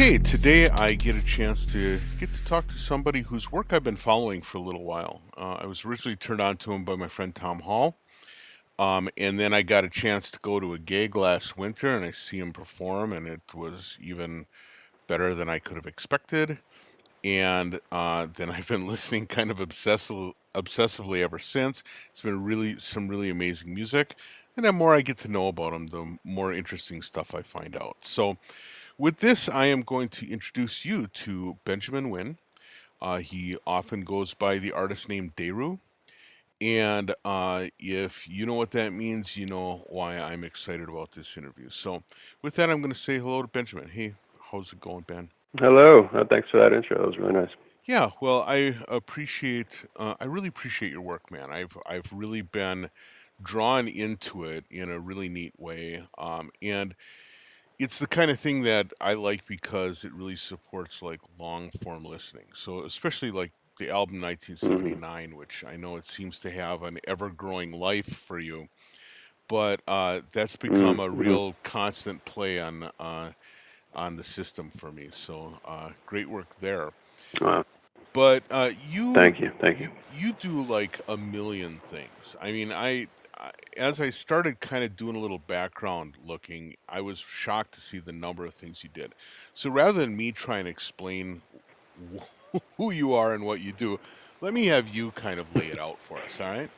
Hey, today I get a chance to talk to somebody whose work I've been following for a little while. I was originally turned on to him by my friend Tom Hall, and then I got a chance to go to a gig last winter and I see him perform, and it was even better than I could have expected. And then I've been listening kind of obsessively ever since. It's been really some really amazing music, and the more I get to know about him, the more interesting stuff I find out. So with this, I am going to introduce you to Benjamin Wynn. He often goes by the artist name Deru. And if you know what that means, you know why I'm excited about this interview. So, with that, I'm going to say hello to Benjamin. Hey, how's it going, Ben? Hello. Thanks for that intro. That was really nice. Yeah, well, I really appreciate your work, man. I've really been drawn into it in a really neat way. And it's the kind of thing that I like because it really supports like long form listening. So especially like the album hmm 1979, which I know it seems to have an ever growing life for you, but that's become a hmm real constant play on the system for me. So great work there. Uh, But Thank you. Thank you. you do like a million things. I mean, as I started kind of doing a little background looking, I was shocked to see the number of things you did. So rather than me try and explain who you are and what you do, let me have you kind of lay it out for us. All right?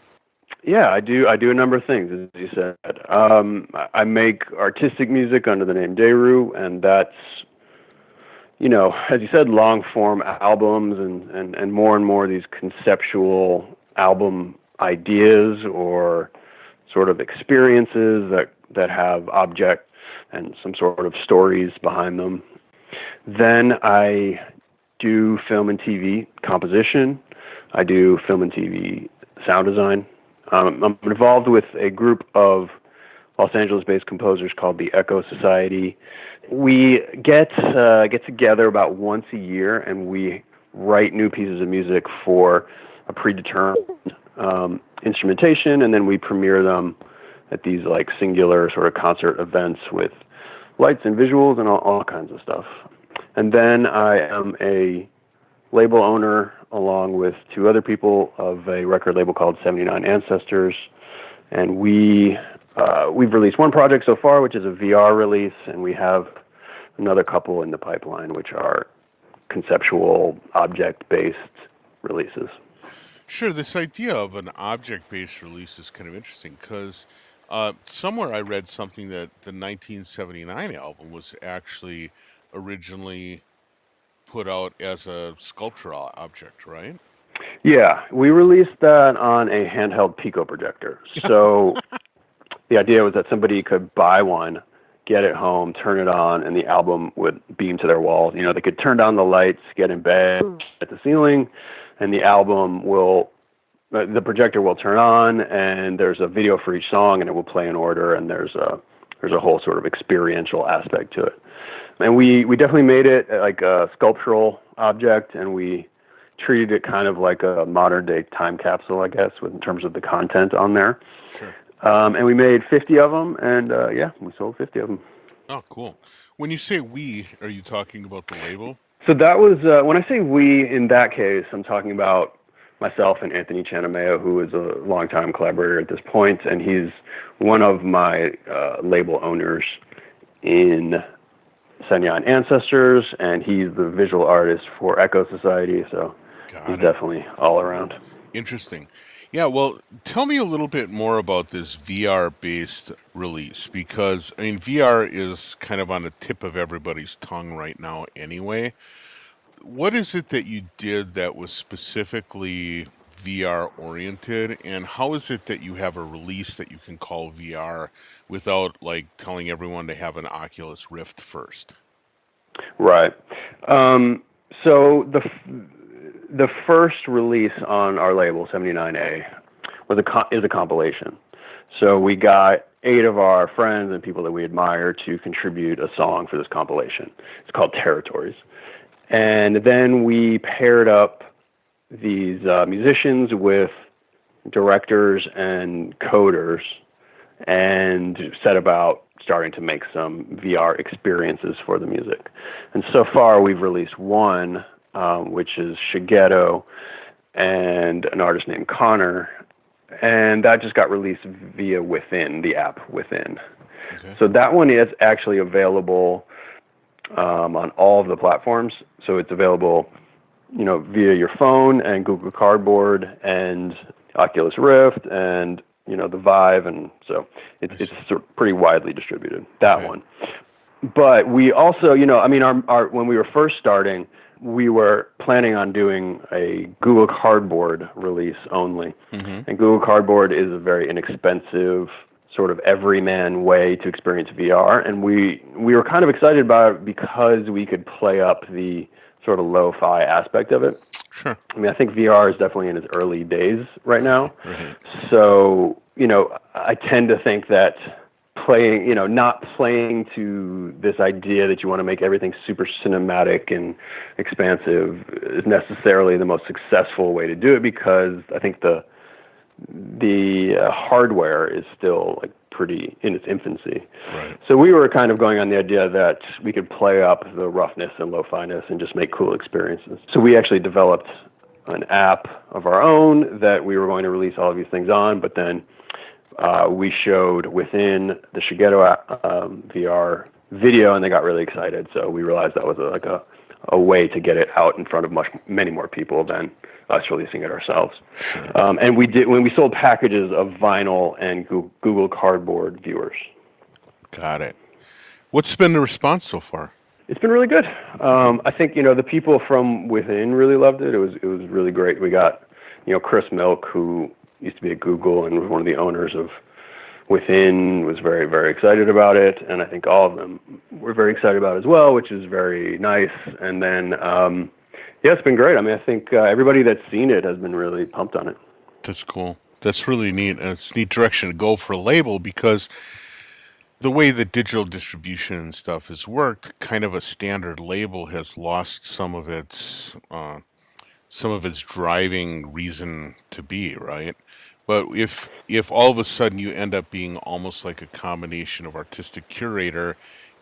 Yeah, I do. I do a number of things, as you said. I make artistic music under the name Deru, and that's, as you said, long form albums and more these conceptual album ideas or sort of experiences that have object and some sort of stories behind them. Then I do film and TV composition. I do film and TV sound design. I'm involved with a group of Los Angeles-based composers called the Echo Society. We get together about once a year, and we write new pieces of music for a predetermined instrumentation, and then we premiere them at these like singular sort of concert events with lights and visuals and all kinds of stuff. And then I am a label owner along with two other people of a record label called 79 Ancestors, and we've released one project so far, which is a VR release, and we have another couple in the pipeline, which are conceptual object-based releases. Sure. This idea of an object-based release is kind of interesting because somewhere I read something that the 1979 album was actually originally put out as a sculptural object, right? Yeah, we released that on a handheld Pico projector. So the idea was that somebody could buy one, get it home, turn it on, and the album would beam to their walls. They could turn down the lights, get in bed at the ceiling, and the projector will turn on, and there's a video for each song, and it will play in order, and there's a whole sort of experiential aspect to it. And we definitely made it like a sculptural object, and we treated it kind of like a modern day time capsule, I guess, in terms of the content on there. Sure. And we made 50 of them, and yeah, we sold 50 of them. Oh, cool. When you say we, are you talking about the label? So that was, when I say we, in that case, I'm talking about myself and Anthony Chanameo, who is a longtime collaborator at this point, and he's one of my label owners in 79 Ancestors, and he's the visual artist for Echo Society, so he's definitely all around. Interesting. Yeah, well, tell me a little bit more about this VR-based release, because, I mean, VR is kind of on the tip of everybody's tongue right now anyway. What is it that you did that was specifically VR-oriented, and how is it that you have a release that you can call VR without, like, telling everyone to have an Oculus Rift first? Right. So the first release on our label, 79A, is a compilation. So we got 8 of our friends and people that we admire to contribute a song for this compilation. It's called Territories. And then we paired up these musicians with directors and coders and set about starting to make some VR experiences for the music. And so far, we've released one, which is Shigeto and an artist named Connor, and that just got released via Within, the app Within. Okay. So that one is actually available on all of the platforms. So it's available, via your phone and Google Cardboard and Oculus Rift and the Vive, and so it's sort of pretty widely distributed. That one. But we also, our when we were first starting, we were planning on doing a Google Cardboard release only. Mm-hmm. And Google Cardboard is a very inexpensive, sort of everyman way to experience VR. And we were kind of excited about it because we could play up the sort of lo-fi aspect of it. Sure. I mean, I think VR is definitely in its early days right now. Right. So, I tend to think that not playing to this idea that you want to make everything super cinematic and expansive is necessarily the most successful way to do it, because I think the hardware is still like pretty in its infancy. Right. So we were kind of going on the idea that we could play up the roughness and lo-fi-ness and just make cool experiences. So we actually developed an app of our own that we were going to release all of these things on, but then we showed Within the Shigeto VR video, and they got really excited. So we realized that was a way to get it out in front of many more people than us releasing it ourselves. And we did when we sold packages of vinyl and Google Cardboard viewers. Got it. What's been the response so far? It's been really good. I think the people from Within really loved it. It was really great. We got Chris Milk, who used to be at Google and was one of the owners of Within, was very, very excited about it, and I think all of them were very excited about it as well, which is very nice. And then, it's been great. I mean, I think everybody that's seen it has been really pumped on it. That's cool. That's really neat. And it's a neat direction to go for a label, because the way that digital distribution and stuff has worked, kind of a standard label has lost some of its driving reason to be, right? But if all of a sudden you end up being almost like a combination of artistic curator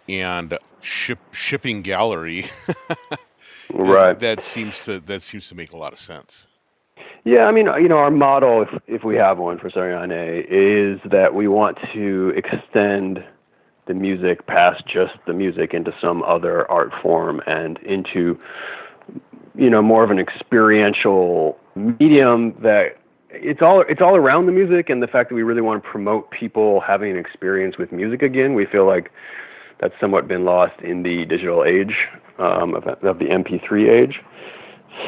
and shipping gallery, right? That seems to make a lot of sense. Yeah, I mean, our model, if we have one for 79A, is that we want to extend the music past just the music into some other art form and into more of an experiential medium that it's all around the music, and the fact that we really want to promote people having an experience with music again. We feel like that's somewhat been lost in the digital age of the MP3 age.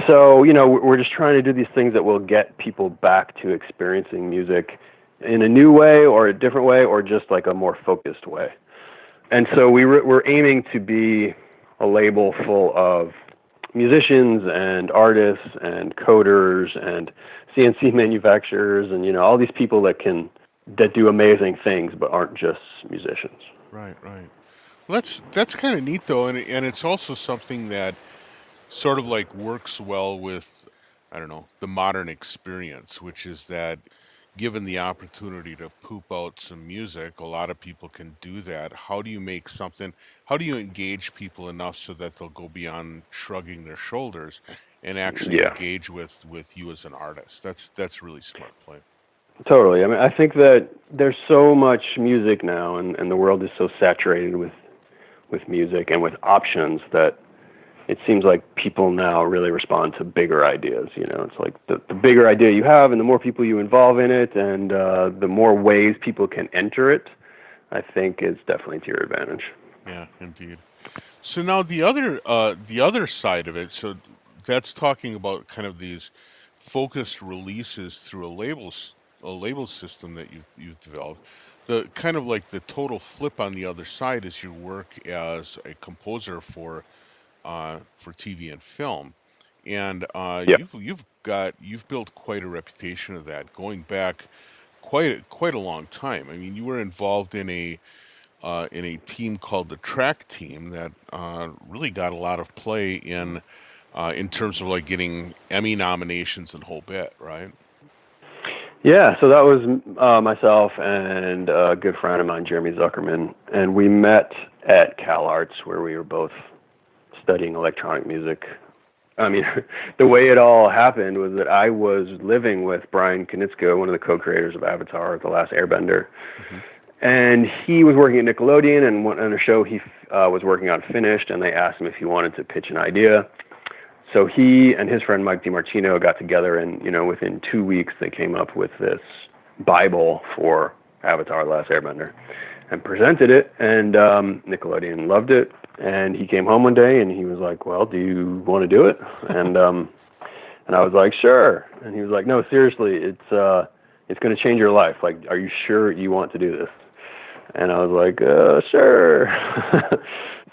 So, we're just trying to do these things that will get people back to experiencing music in a new way or a different way or just like a more focused way. And so we're aiming to be a label full of musicians and artists and coders and CNC manufacturers and all these people that do amazing things but aren't just musicians. Right. Well, that's kind of neat though, and it's also something that sort of like works well with, I don't know, the modern experience, which is that given the opportunity to poop out some music, a lot of people can do that. How do you engage people enough so that they'll go beyond shrugging their shoulders and actually engage with you as an artist? That's really smart play. Totally. I mean, I think that there's so much music now, and the world is so saturated with music and with options that it seems like people now really respond to bigger ideas. It's like the bigger idea you have and the more people you involve in it and the more ways people can enter it, I think is definitely to your advantage. Yeah, indeed. So now the other side of it, so that's talking about kind of these focused releases through a label system that you've developed. The kind of like the total flip on the other side is your work as a composer for TV and film, and you've built quite a reputation of that, going back quite a long time. I mean, you were involved in a team called the Track Team that really got a lot of play in terms of like getting Emmy nominations and whole bit, right? Yeah, so that was myself and a good friend of mine, Jeremy Zuckerman, and we met at CalArts where we were both studying electronic music. I mean, the way it all happened was that I was living with Brian Konietzko, one of the co-creators of Avatar, The Last Airbender, and he was working at Nickelodeon, and on a show he was working on finished, and they asked him if he wanted to pitch an idea. So he and his friend Mike DiMartino got together, and within 2 weeks they came up with this Bible for Avatar: The Last Airbender, and presented it. And Nickelodeon loved it. And he came home one day, and he was like, "Well, do you want to do it?" And I was like, "Sure." And he was like, "No, seriously, it's going to change your life. Like, are you sure you want to do this?" And I was like, "Sure."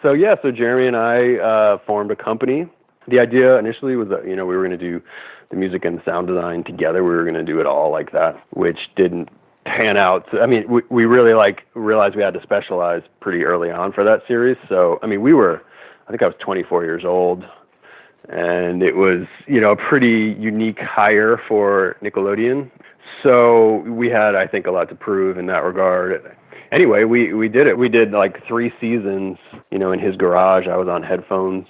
So Jeremy and I formed a company. The idea initially was that, we were going to do the music and the sound design together. We were going to do it all like that, which didn't pan out. I mean, we really realized we had to specialize pretty early on for that series. So, I mean, I think I was 24 years old, and it was, a pretty unique hire for Nickelodeon. So we had, I think, a lot to prove in that regard. Anyway, we did it. We did like 3 seasons, in his garage. I was on headphones.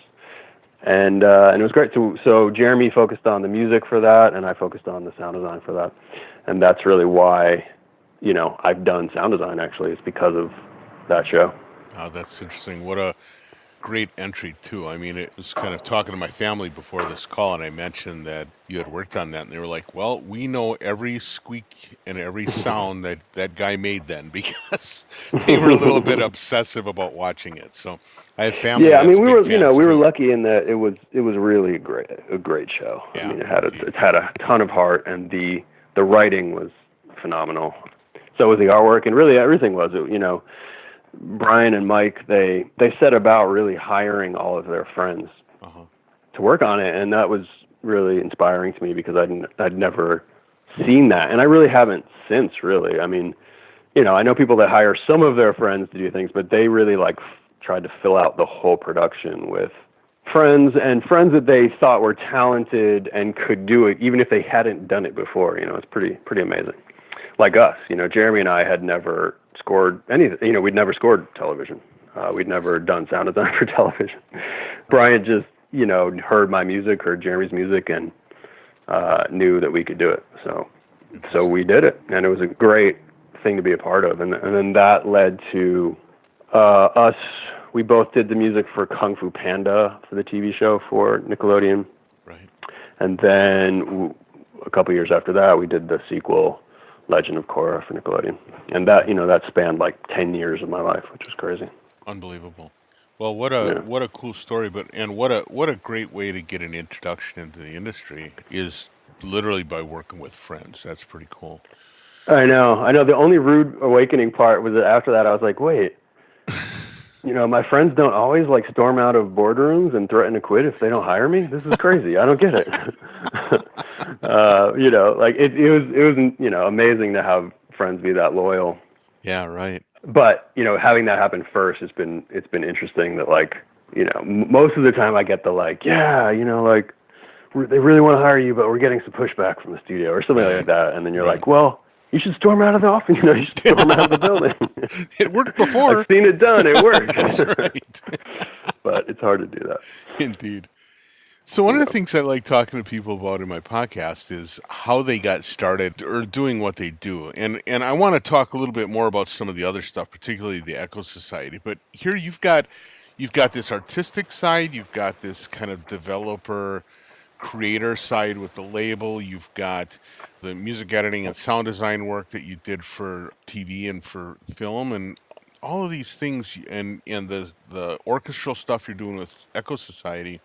And it was great. So Jeremy focused on the music for that, and I focused on the sound design for that. And that's really why, I've done sound design, actually. It's because of that show. Oh, that's interesting. What a great entry, too. I mean, it was kind of talking to my family before this call, and I mentioned that you had worked on that, and they were like, well, we know every squeak and every sound that guy made then, because they were a little bit obsessive about watching it. So I have family. Yeah, I mean, we were too. lucky in that it was really a great show. Yeah, I mean, it had a ton of heart, and the writing was phenomenal. So was the artwork, and really everything was. Brian and Mike, they set about really hiring all of their friends to work on it, and that was really inspiring to me because I'd never seen that, and I really haven't since. Really, I mean, I know people that hire some of their friends to do things, but they really tried to fill out the whole production with friends that they thought were talented and could do it, even if they hadn't done it before. It's pretty amazing. Like us, Jeremy and I had never scored anything. We'd never scored television. We'd never done sound design for television. Brian just, heard my music, heard Jeremy's music, and knew that we could do it. So we did it, and it was a great thing to be a part of. And then that led to us. We both did the music for Kung Fu Panda for the TV show for Nickelodeon. Right. And then a couple years after that, we did the sequel, Legend of Korra, for Nickelodeon. And that, that spanned 10 years of my life, which was crazy. Unbelievable. Well, what a cool story, and what a great way to get an introduction into the industry is literally by working with friends. That's pretty cool. I know. The only rude awakening part was that after that I was like, wait, my friends don't always storm out of boardrooms and threaten to quit if they don't hire me. This is crazy. I don't get it. It was amazing to have friends be that loyal. Yeah, right. But having that happen first, it's been interesting that most of the time I get the they really want to hire you, but we're getting some pushback from the studio or something like that, and then you're like, well, you should storm out of the office. You should storm out of the building. It worked before. I've seen it done. It worked. That's right. But it's hard to do that. Indeed. So one of the things I like talking to people about in my podcast is how they got started or doing what they do. And I want to talk a little bit more about some of the other stuff, particularly the Echo Society. But here you've got this artistic side, you've got this kind of developer creator side with the label, you've got the music editing and sound design work that you did for TV and for film, and all of these things, and the orchestral stuff you're doing with Echo Society.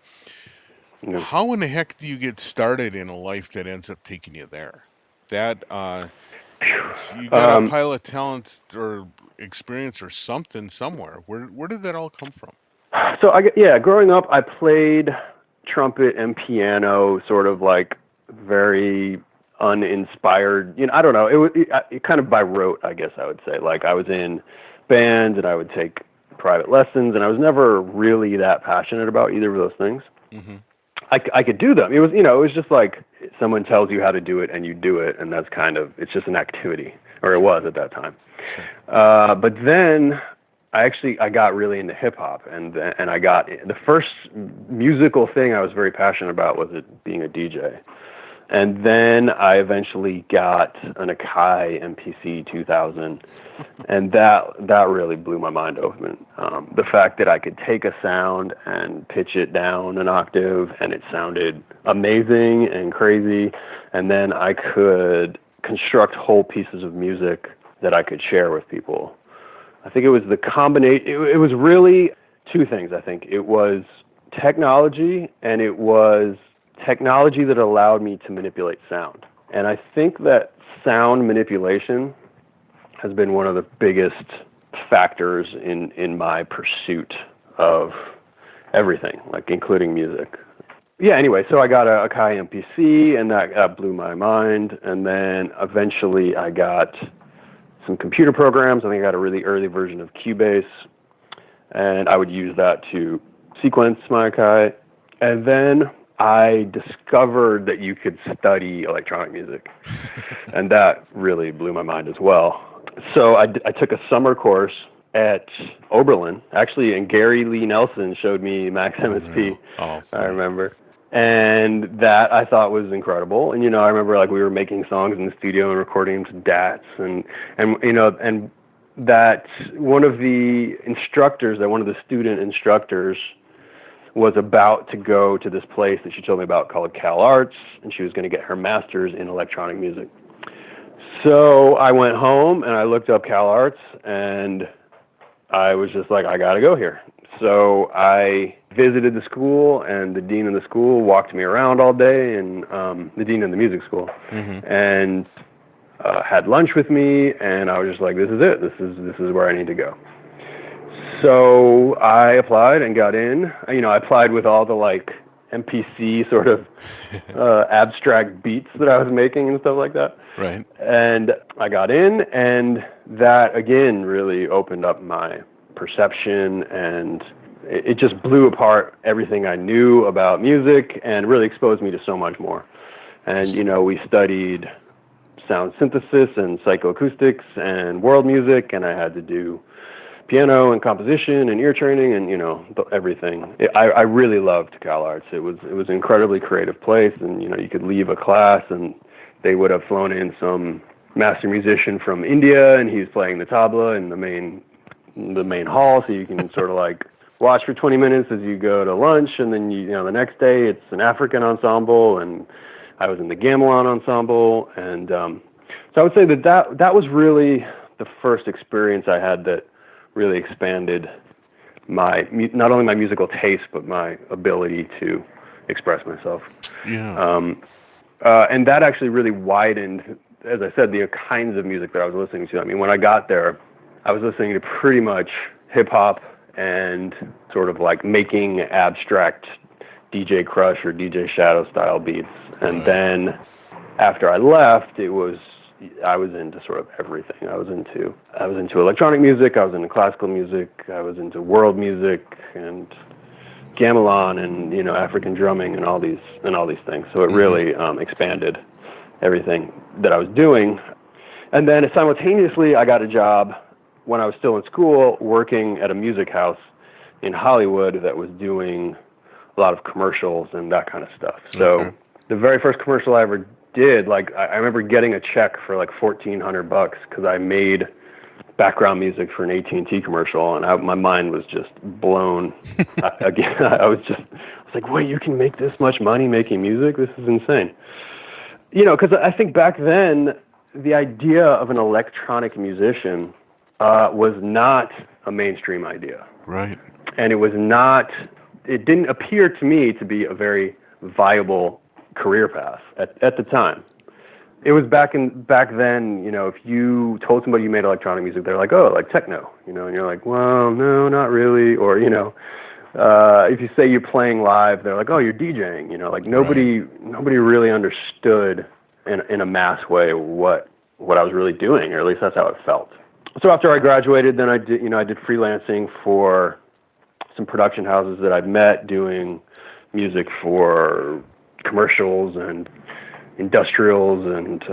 Yeah. How in the heck do you get started in a life that ends up taking you there? That you got a pile of talent or experience or something somewhere. Where did that all come from? So growing up, I played trumpet and piano, sort of very uninspired. I don't know. It kind of by rote, I guess I would say. I was in bands and I would take private lessons, and I was never really that passionate about either of those things. Mm-hmm. I could do them. It was, it was just someone tells you how to do it and you do it, and that's it's just an activity, or it was at that time. Sure. But then I got really into hip hop, and I got the first musical thing I was very passionate about was being a DJ. And then I eventually got an Akai MPC 2000, and that really blew my mind open. The fact that I could take a sound and pitch it down an octave, and it sounded amazing and crazy, and then I could construct whole pieces of music that I could share with people. I think it was the combination. It was really two things, I think. It was technology, and it was technology that allowed me to manipulate sound. And I think that sound manipulation has been one of the biggest factors in my pursuit of everything, like including music. Yeah, anyway, so I got a Akai MPC, and that blew my mind. And then eventually I got some computer programs. I think I got a really early version of Cubase, and I would use that to sequence my Akai. And then I discovered that you could study electronic music, and that really blew my mind as well. So I took a summer course at Oberlin, actually, and Gary Lee Nelson showed me Max MSP, I remember. And that I thought was incredible. And, I remember like we were making songs in the studio and recording some DATs, and that one of the student instructors was about to go to this place that she told me about called Cal Arts, and she was going to get her master's in electronic music. So I went home and I looked up Cal Arts, and I was just like, I got to go here. So I visited the school, and the dean of the school walked me around all day, and the dean of the music school, and had lunch with me, and I was just like, this is it. This is where I need to go. So I applied and got in. I applied with all the like MPC sort of abstract beats that I was making and stuff like that. Right. And I got in, and that again really opened up my perception, and it just blew apart everything I knew about music and really exposed me to so much more. And, we studied sound synthesis and psychoacoustics and world music, and I had to do piano and composition and ear training and, everything. I really loved Cal Arts. It was an incredibly creative place, and, you could leave a class and they would have flown in some master musician from India, and he's playing the tabla in the main hall, so you can sort of like watch for 20 minutes as you go to lunch, and then the next day it's an African ensemble, and I was in the gamelan ensemble, and so I would say that was really the first experience I had that really expanded not only my musical taste, but my ability to express myself. Yeah. And that actually really widened, as I said, the kinds of music that I was listening to. I mean, when I got there, I was listening to pretty much hip hop and sort of like making abstract DJ Crush or DJ Shadow style beats. And then after I left, I was into sort of everything. I was into electronic music, I was into classical music, I was into world music and gamelan and African drumming and all these things. So it really expanded everything that I was doing. And then simultaneously, I got a job when I was still in school working at a music house in Hollywood that was doing a lot of commercials and that kind of stuff. So the very first commercial I ever did, like I remember getting a check for like $1,400 because I made background music for an AT&T commercial, and my mind was just blown. Again, I was like, wait, you can make this much money making music? This is insane. Because I think back then the idea of an electronic musician was not a mainstream idea. Right. And it didn't appear to me to be a very viable career path at the time. It was back then, if you told somebody you made electronic music, they're like, oh, like techno, and you're like, well, no, not really. Or, if you say you're playing live, they're like, oh, you're DJing, like nobody really understood in a mass way what I was really doing, or at least that's how it felt. So after I graduated, then I did freelancing for some production houses that I'd met doing music for commercials and industrials and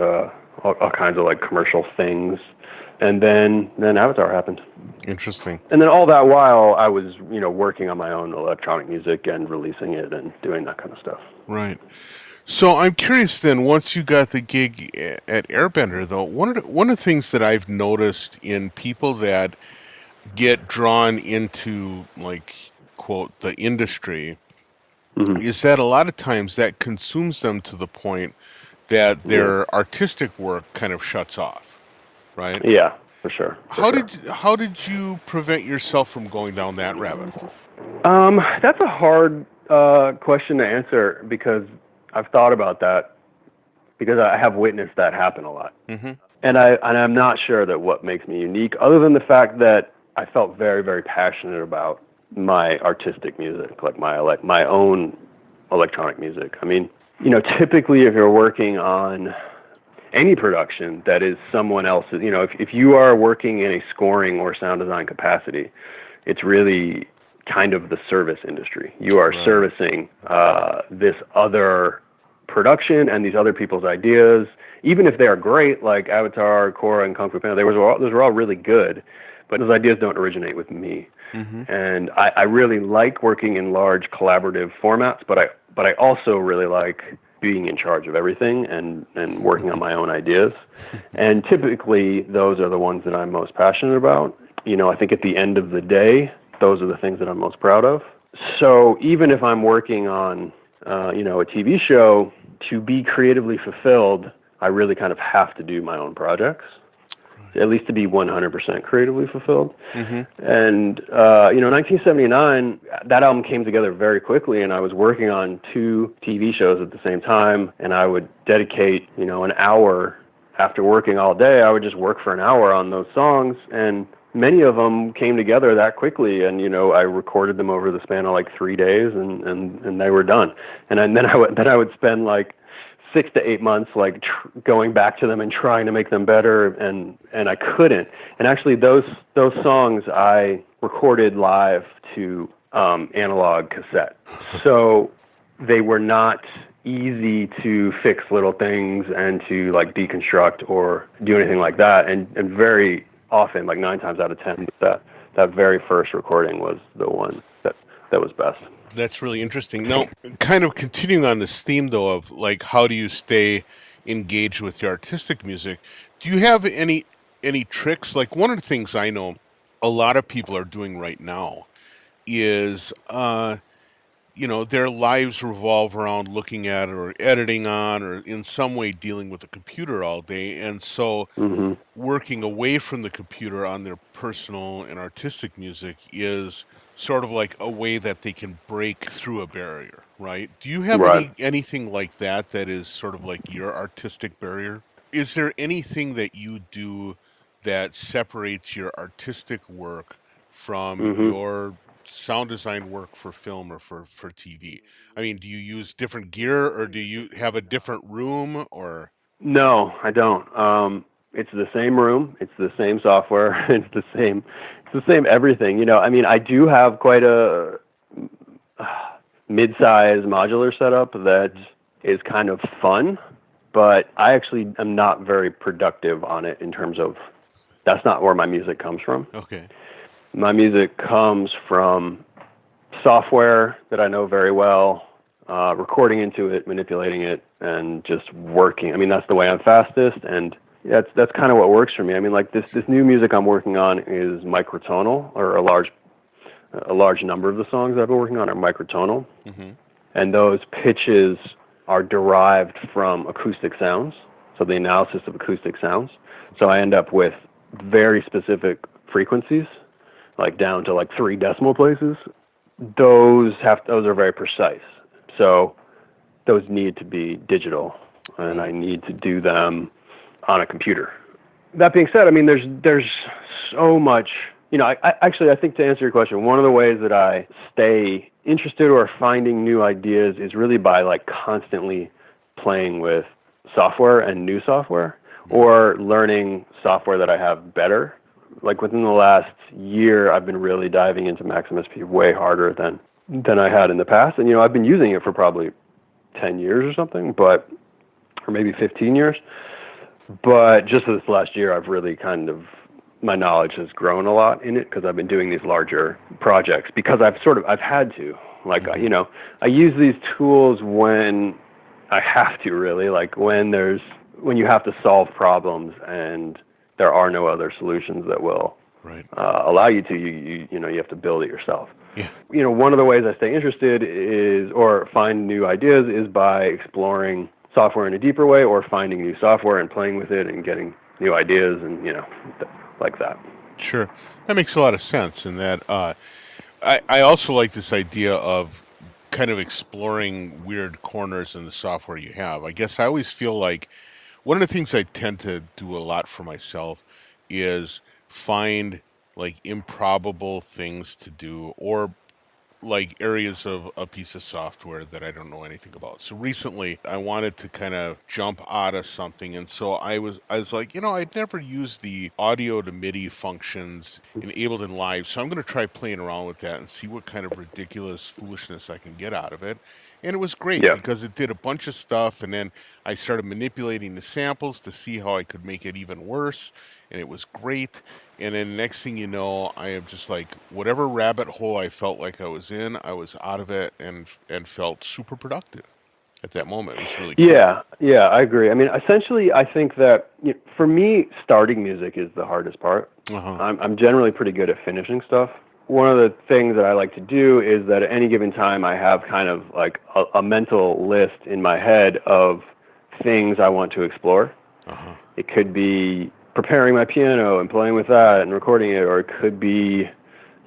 all kinds of like commercial things. And then Avatar happened. Interesting. And then all that while I was, working on my own electronic music and releasing it and doing that kind of stuff. Right. So I'm curious then, once you got the gig at Airbender, though, one of the things that I've noticed in people that get drawn into, like, quote, the industry, is that a lot of times that consumes them to the point that their artistic work kind of shuts off, right? Yeah, for sure. How did you prevent yourself from going down that rabbit hole? That's a hard question to answer, because I've thought about that, because I have witnessed that happen a lot. Mm-hmm. And I'm not sure that what makes me unique, other than the fact that I felt very, very passionate about my artistic music, like my own electronic music. I mean, typically if you're working on any production that is someone else's, if you are working in a scoring or sound design capacity, it's really kind of the service industry. You are servicing this other production and these other people's ideas, even if they are great, like Avatar, Korra, and Kung Fu Panda. Those were all really good, but those ideas don't originate with me. Mm-hmm. And I really like working in large collaborative formats, but I also really like being in charge of everything and working on my own ideas. And typically those are the ones that I'm most passionate about. I think at the end of the day, those are the things that I'm most proud of. So even if I'm working on, a TV show, to be creatively fulfilled, I really kind of have to do my own projects, at least to be 100% creatively fulfilled. Mm-hmm. And, 1979, that album came together very quickly, and I was working on 2 TV shows at the same time, and I would dedicate, an hour after working all day. I would just work for an hour on those songs, and many of them came together that quickly, and I recorded them over the span of like 3 days, and they were done. And then I would spend like 6 to 8 months like going back to them and trying to make them better, and I couldn't. And actually those songs I recorded live to analog cassette, so they were not easy to fix little things and to like deconstruct or do anything like that. And very often, like 9 times out of 10, that very first recording was the one that was best. That's really interesting. Now, kind of continuing on this theme, though, of like how do you stay engaged with your artistic music? Do you have any tricks? Like, one of the things I know a lot of people are doing right now is, their lives revolve around looking at or editing on or in some way dealing with a computer all day, and so working away from the computer on their personal and artistic music is sort of like a way that they can break through a barrier, right? Do you have anything like that is sort of like your artistic barrier? Is there anything that you do that separates your artistic work from your sound design work for film or for TV? I mean, do you use different gear, or do you have a different room, or? No, I don't. It's the same room. It's the same software. It's the same everything. I do have quite a mid-size modular setup that is kind of fun, but I actually am not very productive on it in terms of, that's not where my music comes from. Okay. My music comes from software that I know very well, recording into it, manipulating it, and just working. I mean, that's the way I'm fastest, and that's kind of what works for me. I mean, like this new music I'm working on is microtonal, or a large number of the songs I've been working on are microtonal, and those pitches are derived from acoustic sounds, so the analysis of acoustic sounds. So I end up with very specific frequencies, like down to like 3 decimal places. Those are very precise. So those need to be digital, and I need to do them on a computer. That being said, I mean, there's so much, I think to answer your question, one of the ways that I stay interested or finding new ideas is really by like constantly playing with software and new software, or learning software that I have better. Like within the last year, I've been really diving into Max MSP way harder than I had in the past. And, I've been using it for probably 10 years or something, but or maybe 15 years. But just this last year, I've really my knowledge has grown a lot in it because I've been doing these larger projects because I've had to. Like, I use these tools when I have to, really, like when you have to solve problems and there are no other solutions that will allow you to, you have to build it yourself. Yeah. One of the ways I stay interested or find new ideas is by exploring software in a deeper way or finding new software and playing with it and getting new ideas and, like that. Sure. That makes a lot of sense. And that I also like this idea of kind of exploring weird corners in the software you have. I guess I always feel like one of the things I tend to do a lot for myself is find like improbable things to do or like areas of a piece of software that I don't know anything about. So recently I wanted to kind of jump out of something, and so I was like, I'd never used the audio to MIDI functions in Ableton Live, so I'm going to try playing around with that and see what kind of ridiculous foolishness I can get out of it. And it was great because it did a bunch of stuff, and then I started manipulating the samples to see how I could make it even worse, and it was great. And then next thing you know, I am just like, whatever rabbit hole I felt like I was in, I was out of it and felt super productive at that moment. It was really cool. Yeah, I agree. I mean, essentially, I think that for me, starting music is the hardest part. I'm generally pretty good at finishing stuff. One of the things that I like to do is that at any given time, I have kind of like a mental list in my head of things I want to explore. It could be preparing my piano and playing with that and recording it, or it could be,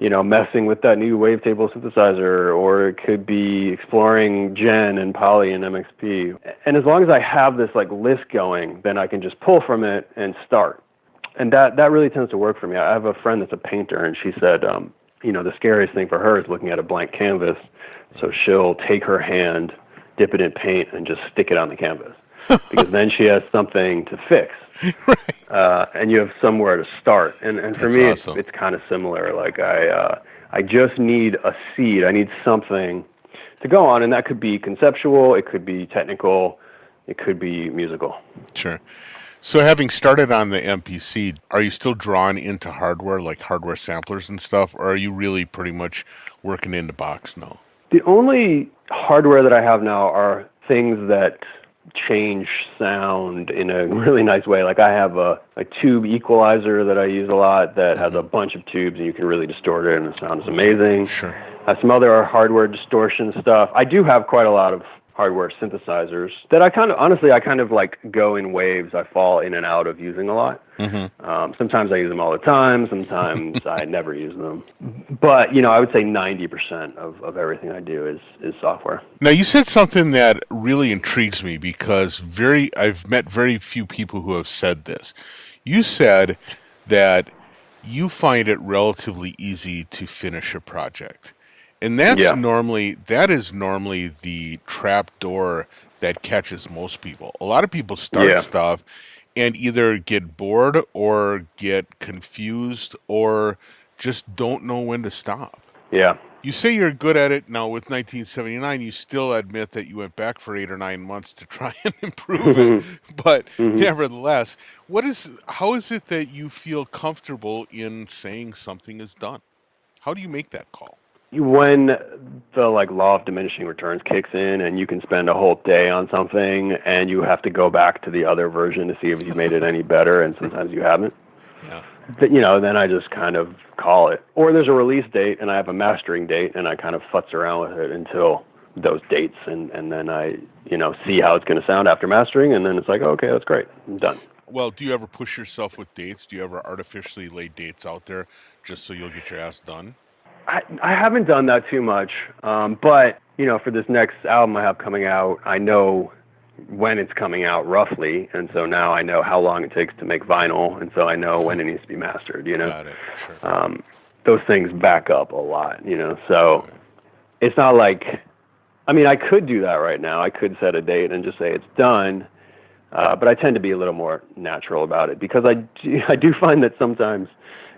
messing with that new wavetable synthesizer, or it could be exploring Gen and Poly and MXP. And as long as I have this like list going, then I can just pull from it and start. And that really tends to work for me. I have a friend that's a painter, and she said, the scariest thing for her is looking at a blank canvas. So she'll take her hand, dip it in paint, and just stick it on the canvas. Because then she has something to fix, and you have somewhere to start. And for me, awesome. It's kind of similar. Like I just need a seed. I need something to go on, and that could be conceptual, it could be technical, it could be musical. Sure. So having started on the MPC, are you still drawn into hardware, like hardware samplers and stuff, or are you really pretty much working in the box now? The only hardware that I have now are things that change sound in a really nice way. Like I have a tube equalizer that I use a lot that has a bunch of tubes, and you can really distort it, and the sound is amazing. Sure. I have some other hardware distortion stuff. I do have quite a lot of hardware synthesizers that I kind of like go in waves. I fall in and out of using a lot. Sometimes I use them all the time. Sometimes I never use them. But, I would say 90% of everything I do is software. Now, you said something that really intrigues me because I've met very few people who have said this. You said that you find it relatively easy to finish a project. And that is normally the trap door that catches most people. A lot of people start stuff and either get bored or get confused or just don't know when to stop. Yeah. You say you're good at it now with 1979. You still admit that you went back for 8 or 9 months to try and improve it. But nevertheless, how is it that you feel comfortable in saying something is done? How do you make that call? When the law of diminishing returns kicks in and you can spend a whole day on something and you have to go back to the other version to see if you made it any better, and sometimes you haven't. Then I just kind of call it. Or there's a release date and I have a mastering date and I kind of futz around with it until those dates, and then I see how it's going to sound after mastering, and then it's like, okay, that's great, I'm done. Well, do you ever push yourself with dates? Do you ever artificially lay dates out there just so you'll get your ass done? I haven't done that too much, but, for this next album I have coming out, I know when it's coming out roughly, and so now I know how long it takes to make vinyl, and so I know when it needs to be mastered, Got it, sure. Those things back up a lot, so it's not like, I could do that right now. I could set a date and just say it's done, but I tend to be a little more natural about it, because I do find that sometimes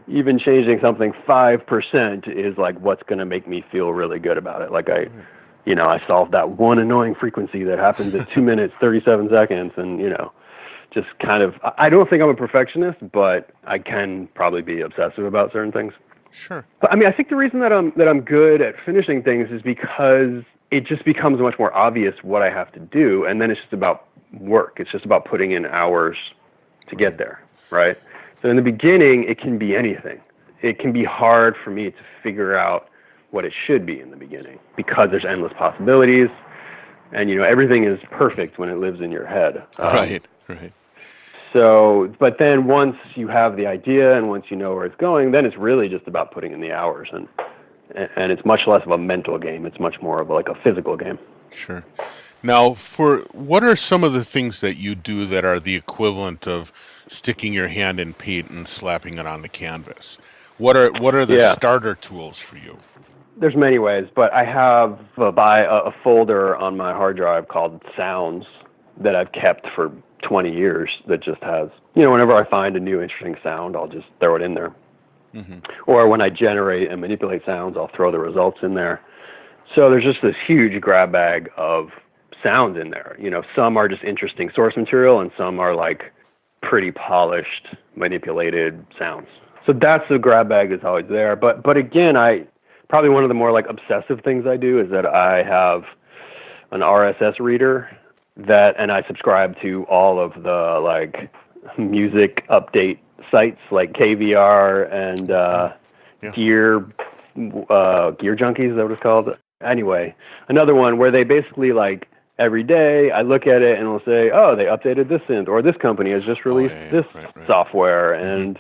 even changing something 5% is like what's going to make me feel really good about it. Like I solved that one annoying frequency that happens at 2 minutes, 37 seconds. And, just kind of, I don't think I'm a perfectionist, but I can probably be obsessive about certain things. Sure. But I think the reason that I'm good at finishing things is because it just becomes much more obvious what I have to do. And then it's just about work. It's just about putting in hours to get there. Right. So in the beginning, it can be anything. It can be hard for me to figure out what it should be in the beginning because there's endless possibilities, and everything is perfect when it lives in your head. Right. So, but then once you have the idea and once you know where it's going, then it's really just about putting in the hours, and it's much less of a mental game. It's much more of like a physical game. Sure. Now, what are some of the things that you do that are the equivalent of sticking your hand in paint and slapping it on the canvas? What are the starter tools for you? There's many ways, but I have a folder on my hard drive called Sounds that I've kept for 20 years that just has, whenever I find a new interesting sound, I'll just throw it in there. Mm-hmm. Or when I generate and manipulate sounds, I'll throw the results in there. So there's just this huge grab bag of sounds in there. Some are just interesting source material and some are like pretty polished, manipulated sounds. So that's the grab bag that's always there. But again, probably one of the more like obsessive things I do is that I have an RSS reader and I subscribe to all of the like music update sites like KVR and Gear Junkies, is that what it's called? Anyway, another one where they basically like every day I look at it and it'll say, oh, they updated this synth, or this company has just released this software. And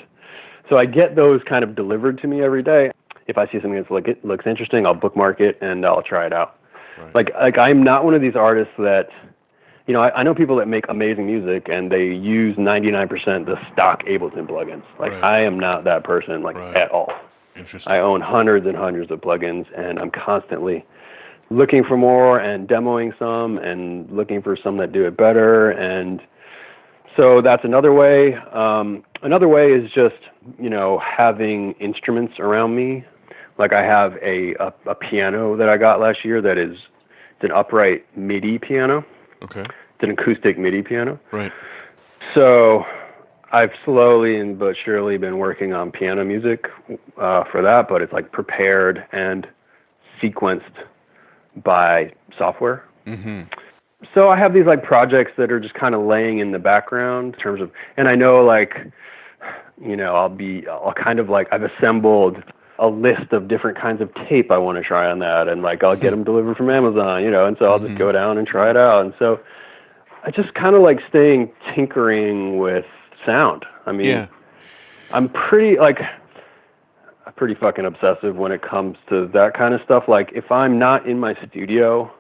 so I get those kind of delivered to me every day. If I see something that looks interesting, I'll bookmark it and I'll try it out. Right. Like I'm not one of these artists that, I know people that make amazing music and they use 99% the stock Ableton plugins. Like I am not that person at all. Interesting. I own hundreds and hundreds of plugins and I'm constantly looking for more and demoing some and looking for some that do it better. And so that's another way. Another way is just, having instruments around me. Like I have a piano that I got last year it's an upright MIDI piano. Okay. It's an acoustic MIDI piano. Right. So I've slowly but surely been working on piano music for that, but it's like prepared and sequenced by software. Mm-hmm. So I have these like projects that are just kind of laying in the background in terms of, and I know I'll kind of like, I've assembled a list of different kinds of tape I want to try on that, and like I'll get them delivered from Amazon, and so I'll just go down and try it out. And so I just kind of like tinkering with sound. I mean, I'm pretty fucking obsessive when it comes to that kind of stuff. Like if I'm not in my studio,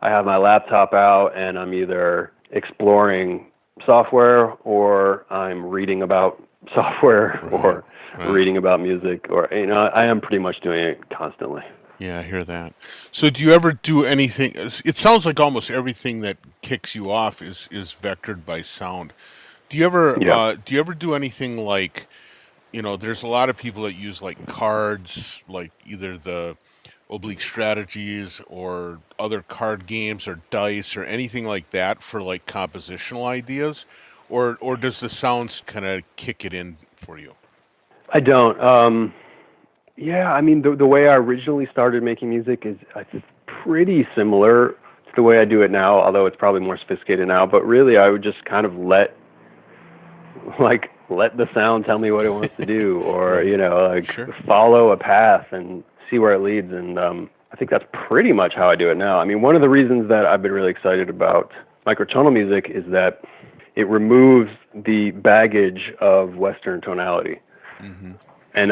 I have my laptop out and I'm either exploring software or I'm reading about software or reading about music, or I am pretty much doing it constantly. Yeah, I hear that. So do you ever do anything? It sounds like almost everything that kicks you off is vectored by sound. Do you ever do anything like, there's a lot of people that use like cards, like either the oblique strategies or other card games or dice or anything like that for like compositional ideas, or does the sounds kind of kick it in for you? I don't. I mean, the way I originally started making music is pretty similar to the way I do it now, although it's probably more sophisticated now. But really, I would just kind of let the sound tell me what it wants to do, or follow a path and see where it leads. And I think that's pretty much how I do it now. I mean, one of the reasons that I've been really excited about microtonal music is that it removes the baggage of Western tonality. Mm-hmm. And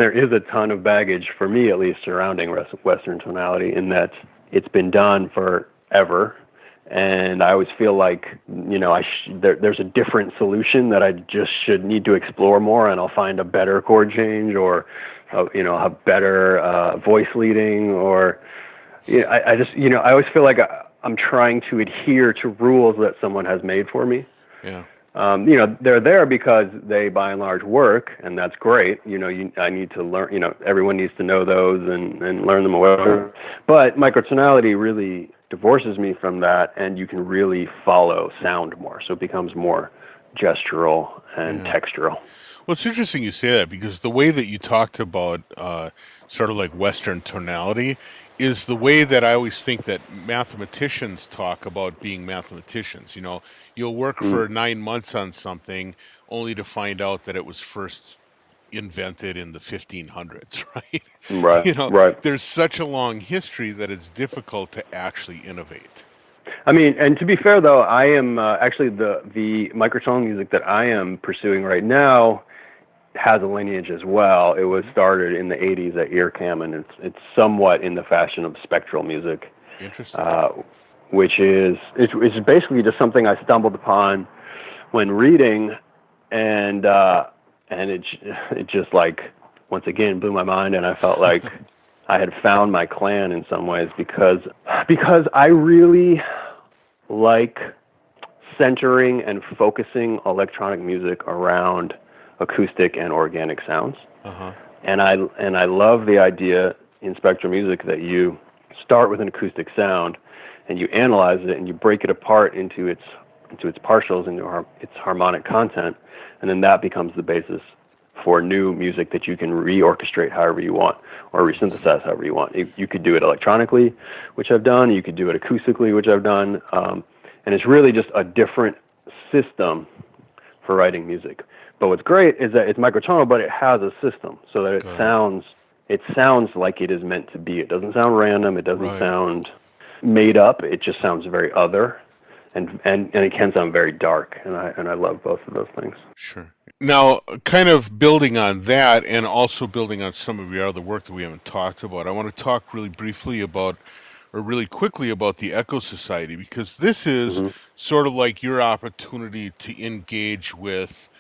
there is a ton of baggage, for me at least, surrounding Western tonality, in that it's been done forever. And I always feel like, there's a different solution that I just should need to explore more, and I'll find a better chord change, or, a better voice leading, or, I always feel like I'm trying to adhere to rules that someone has made for me. Yeah. they're there because they by and large work, and that's great. I need to learn, everyone needs to know those and learn them or whatever. But microtonality really divorces me from that, and you can really follow sound more. So it becomes more gestural and textural. Well, it's interesting you say that, because the way that you talked about sort of like Western tonality is the way that I always think that mathematicians talk about being mathematicians. You'll work for 9 months on something only to find out that it was first invented in the 1500s, right? Right. There's such a long history that it's difficult to actually innovate. I mean, and to be fair, though, I am actually the microtonal music that I am pursuing right now has a lineage as well. It was started in the 80s at Earcam, and it's somewhat in the fashion of spectral music. Interesting. Which is it's basically just something I stumbled upon when reading, and it just like once again blew my mind, and I felt like I had found my clan in some ways because I really like centering and focusing electronic music around acoustic and organic sounds. And I love the idea in spectral music that you start with an acoustic sound and you analyze it and you break it apart into its partials, into its harmonic content, and then that becomes the basis for new music that you can reorchestrate however you want or resynthesize however you want. You could do it electronically, which I've done. You could do it acoustically, which I've done. And it's really just a different system for writing music. But what's great is that it's microtonal, but it has a system so that it sounds like it is meant to be. It doesn't sound random. It doesn't sound made up. It just sounds very other, and it can sound very dark. And I love both of those things. Sure. Now, kind of building on that, and also building on some of your other work that we haven't talked about, I want to talk really quickly about the Echo Society, because this is sort of like your opportunity to engage with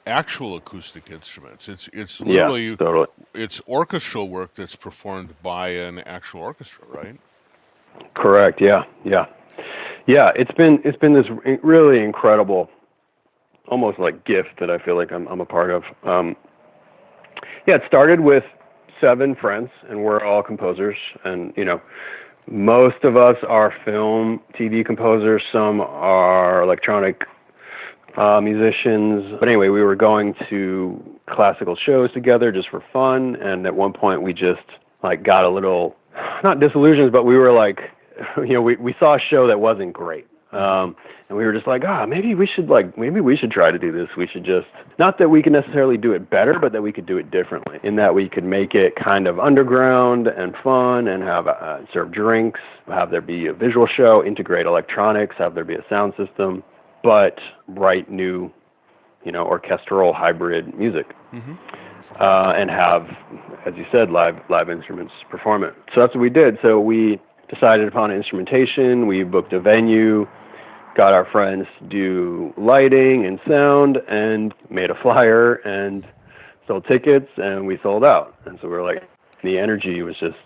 actual acoustic instruments. It's literally totally. It's orchestral work that's performed by an actual orchestra, right? Correct. Yeah. It's been this really incredible, almost like gift that I feel like I'm a part of. It started with 7 friends, and we're all composers, and most of us are film, TV composers. Some are electronic musicians. But anyway, we were going to classical shows together just for fun, and at one point we just like got a little, not disillusioned, but we were like, we saw a show that wasn't great. And we were just like, maybe we should try to do this. We should just, not that we could necessarily do it better, but that we could do it differently, in that we could make it kind of underground and fun, and have serve drinks, have there be a visual show, integrate electronics, have there be a sound system, but write new, orchestral hybrid music. And have, as you said, live instruments perform it. So that's what we did. So we decided upon instrumentation. We booked a venue, got our friends to do lighting and sound, and made a flyer and sold tickets, and we sold out. And so we were like, the energy was just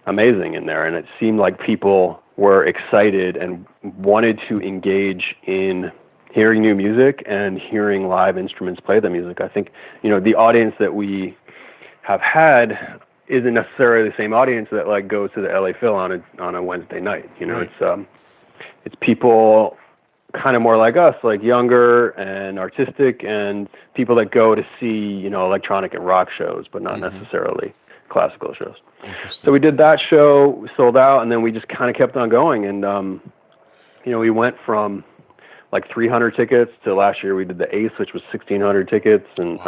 amazing in there, and it seemed like people were excited and wanted to engage in hearing new music and hearing live instruments play the music. I think, the audience that we have had isn't necessarily the same audience that like goes to the LA Phil on a Wednesday night. It's people kind of more like us, like younger and artistic, and people that go to see, electronic and rock shows, but not necessarily classical shows. So we did that show, we sold out, and then we just kind of kept on going. And, we went from like 300 tickets to last year we did the Ace, which was 1,600 tickets. And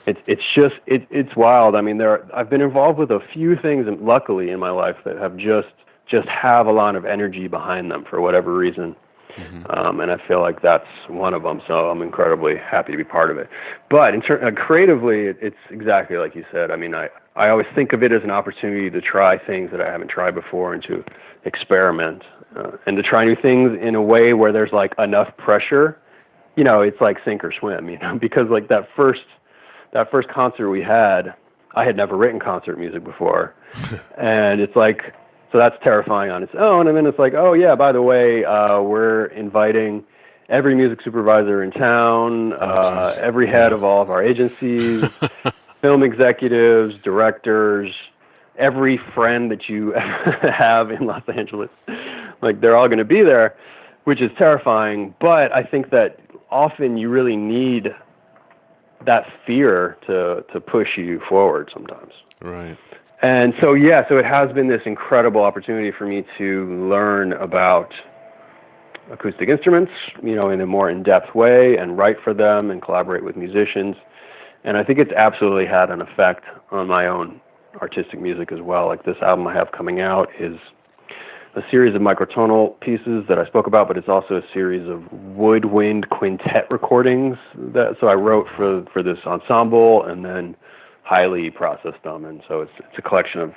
it's wild. I mean, I've been involved with a few things, and luckily in my life, that have just have a lot of energy behind them for whatever reason. And I feel like that's one of them. So I'm incredibly happy to be part of it. But creatively, it's exactly like you said. I mean, I always think of it as an opportunity to try things that I haven't tried before, and to experiment, and to try new things in a way where there's like enough pressure. It's like sink or swim, because like that first concert we had, I had never written concert music before. And it's like, so that's terrifying on its own. And then it's like, oh yeah, by the way, we're inviting every music supervisor in town, every head of all of our agencies, film executives, directors, every friend that you have in Los Angeles. Like, they're all going to be there, which is terrifying. But I think that often you really need that fear to push you forward sometimes. Right. And so, so it has been this incredible opportunity for me to learn about acoustic instruments, in a more in-depth way, and write for them and collaborate with musicians. And I think it's absolutely had an effect on my own artistic music as well. Like, this album I have coming out is a series of microtonal pieces that I spoke about, but it's also a series of woodwind quintet recordings so I wrote for this ensemble and then highly processed them. And so it's a collection of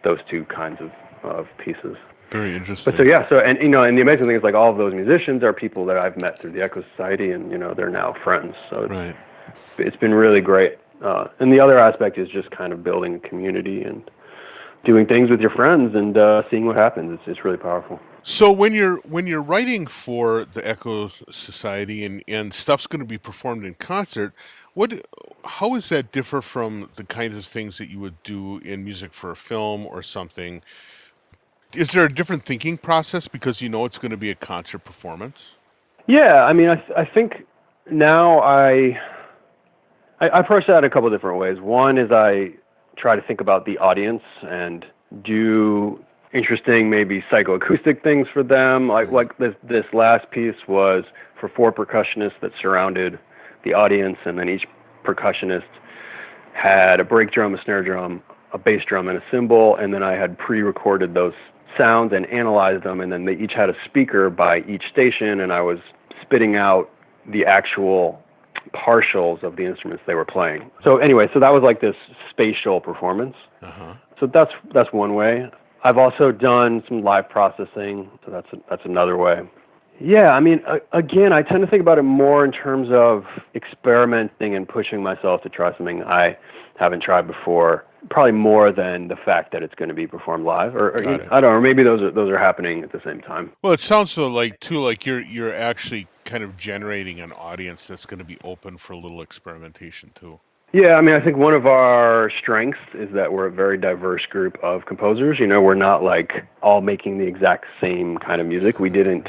those two kinds of pieces. Very interesting. But and the amazing thing is, like, all of those musicians are people that I've met through the Echo Society, and they're now friends. So it's been really great. And the other aspect is just kind of building a community and doing things with your friends and seeing what happens. It's really powerful. So when you're writing for the Echo Society and stuff's going to be performed in concert, how does that differ from the kinds of things that you would do in music for a film or something? Is there a different thinking process because it's going to be a concert performance? Yeah, I mean, I think now I approach that a couple of different ways. One is I try to think about the audience and do interesting, maybe psychoacoustic things for them. Like this last piece was for 4 percussionists that surrounded the audience, and then each percussionist had a break drum, a snare drum, a bass drum, and a cymbal, and then I had pre-recorded those sounds and analyzed them, and then they each had a speaker by each station, and I was spitting out the actual partials of the instruments they were playing. So anyway, that was like this spatial performance. Uh-huh. So that's one way. I've also done some live processing, so that's another way. Yeah, I mean, again, I tend to think about it more in terms of experimenting and pushing myself to try something I haven't tried before, probably more than the fact that it's going to be performed live, or I don't know, or maybe those are happening at the same time. Well, it sounds so like you're actually kind of generating an audience that's going to be open for a little experimentation too. Yeah, I mean, I think one of our strengths is that we're a very diverse group of composers. We're not like all making the exact same kind of music. We didn't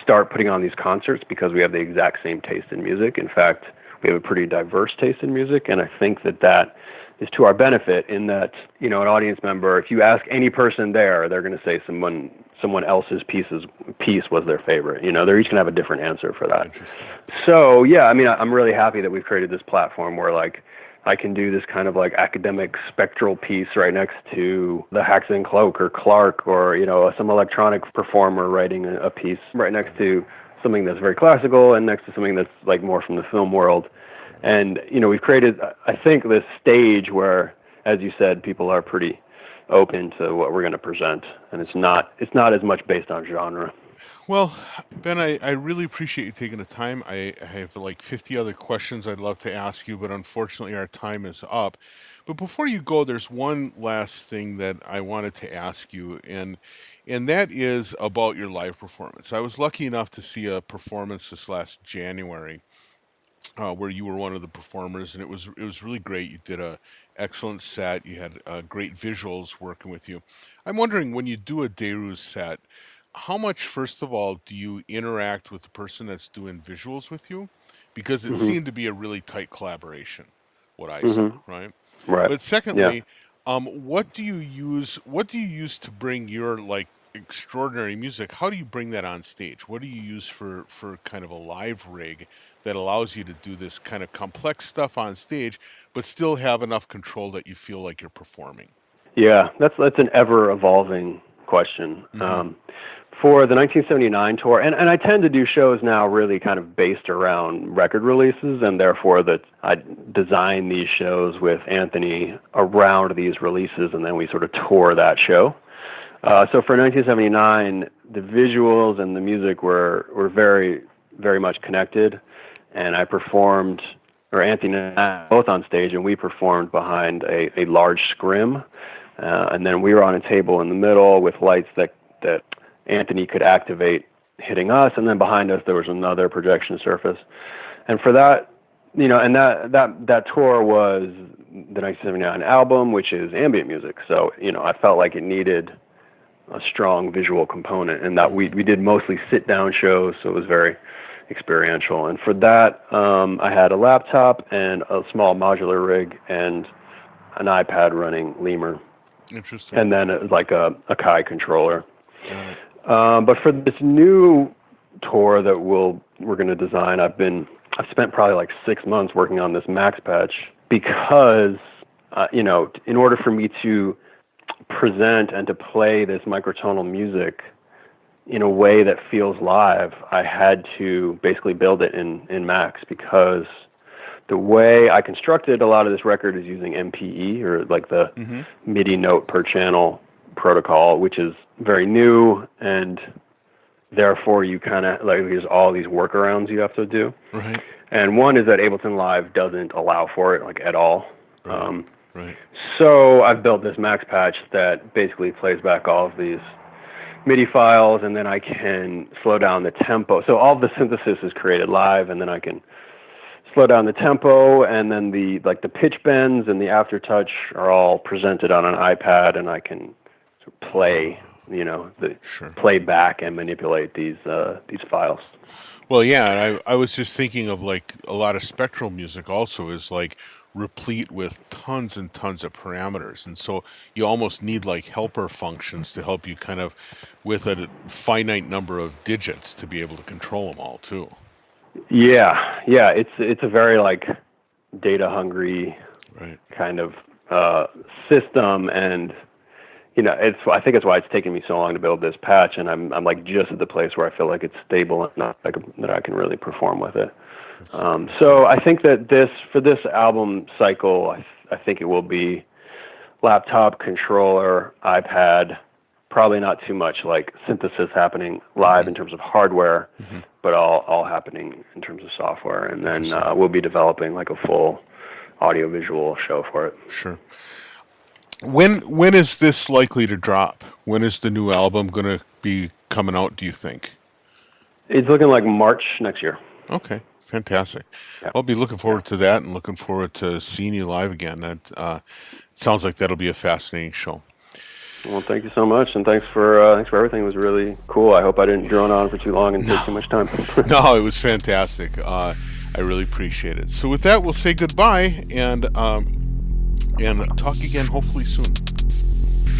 start putting on these concerts because we have the exact same taste in music. In fact, we have a pretty diverse taste in music, and I think that is to our benefit in that, an audience member, if you ask any person there, they're going to say someone else's piece was their favorite. They're each going to have a different answer for that. So, yeah, I mean, I'm really happy that we've created this platform where, like, I can do this kind of like academic spectral piece right next to the Haxon Cloak or Clark, or some electronic performer writing a piece right next to something that's very classical and next to something that's like more from the film world. And we've created, I think, this stage where, as you said, people are pretty open to what we're going to present, and it's not as much based on genre. Well, Ben, I really appreciate you taking the time. I have like 50 other questions I'd love to ask you, but unfortunately our time is up. But before you go, there's one last thing that I wanted to ask you, and that is about your live performance. I was lucky enough to see a performance this last January where you were one of the performers, and it was really great. You did a excellent set. You had great visuals working with you. I'm wondering, when you do a Deru set, how much, first of all, do you interact with the person that's doing visuals with you? Because it seemed to be a really tight collaboration, what I saw, right? Right. But secondly, what do you use to bring your like extraordinary music? How do you bring that on stage? What do you use for kind of a live rig that allows you to do this kind of complex stuff on stage, but still have enough control that you feel like you're performing? Yeah, that's an ever evolving question. For the 1979 tour, and I tend to do shows now really kind of based around record releases, and therefore that I design these shows with Anthony around these releases, and then we sort of tour that show. So for 1979, the visuals and the music were very, very much connected, and I performed, or Anthony and I both on stage, and we performed behind a large scrim, and then we were on a table in the middle with lights that Anthony could activate hitting us, and then behind us there was another projection surface. And for that, and that tour was the 1979 album, which is ambient music. So, I felt like it needed a strong visual component, and that we did mostly sit-down shows, so it was very experiential. And for that, I had a laptop and a small modular rig and an iPad running Lemur. Interesting. And then it was like a Kai controller. But for this new tour that we're going to design, I've spent probably like 6 months working on this max patch because, in order for me to present and to play this microtonal music in a way that feels live, I had to basically build it in Max, because the way I constructed a lot of this record is using MPE, or like the MIDI note per channel protocol, which is very new, and therefore you kind of like there's all these workarounds you have to do. Right. And one is that Ableton Live doesn't allow for it, like, at all. Right. So I've built this max patch that basically plays back all of these MIDI files, and then I can slow down the tempo. So all of the synthesis is created live, and then I can slow down the tempo, and then the pitch bends and the aftertouch are all presented on an iPad, and I can sort of play, play back and manipulate these files. Well, yeah, I was just thinking of like a lot of spectral music also is like replete with tons and tons of parameters, and so you almost need like helper functions to help you kind of with a finite number of digits to be able to control them all too. Yeah, it's a very like data hungry kind of system, and I think it's why it's taken me so long to build this patch, and I'm like just at the place where I feel like it's stable enough that I can really perform with it. So I think that for this album cycle, I think it will be laptop, controller, iPad, probably not too much like synthesis happening live in terms of hardware, but all happening in terms of software. And then we'll be developing like a full audiovisual show for it. Sure. When is this likely to drop? When is the new album going to be coming out, do you think? It's looking like March next year. Okay, fantastic. Yeah. I'll be looking forward to that, and looking forward to seeing you live again. That sounds like that'll be a fascinating show. Well, thank you so much, and thanks for everything. It was really cool. I hope I didn't drone on for too long and take too much time. No, it was fantastic. I really appreciate it. So with that, we'll say goodbye and talk again hopefully soon.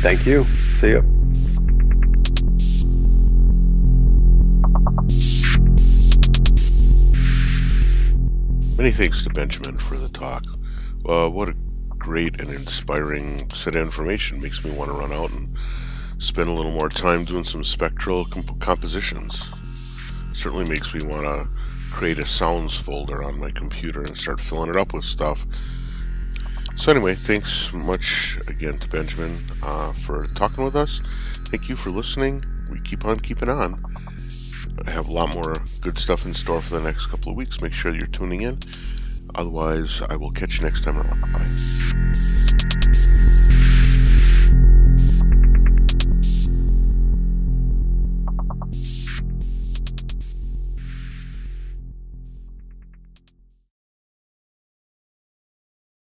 Thank you. See you. Many thanks to Benjamin for the talk. What a great and inspiring set of information. Makes me want to run out and spend a little more time doing some spectral compositions. Certainly makes me want to create a sounds folder on my computer and start filling it up with stuff. So anyway, thanks much again to Benjamin for talking with us. Thank you for listening. We keep on keeping on. I have a lot more good stuff in store for the next couple of weeks. Make sure that you're tuning in. Otherwise, I will catch you next time around. Bye.